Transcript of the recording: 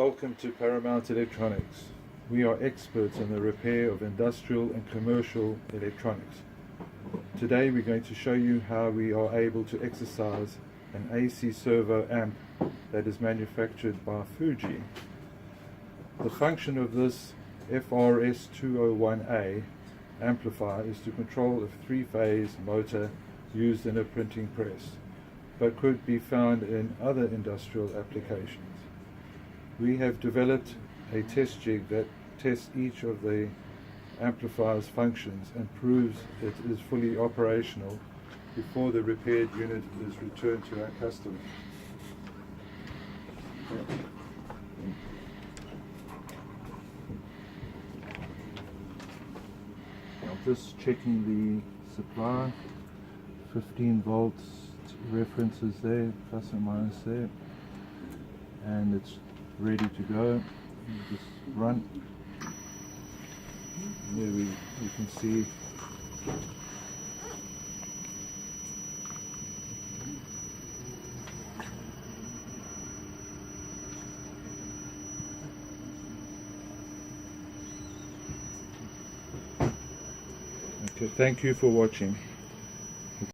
Welcome to Paramount Electronics. We are experts in the repair of industrial and commercial electronics. Today we're going to show you how we are able to exercise an AC servo amp that is manufactured by FUJI. The function of this FRS301A amplifier is to control a three-phase motor used in a printing press, but could be found in other industrial applications. We have developed a test jig that tests each of the amplifier's functions and proves it is fully operational before the repaired unit is returned to our customer. I'm just checking the supply, 15 volts references there, plus or minus there, and it's ready to go. Just run. There you can see okay, thank you for watching.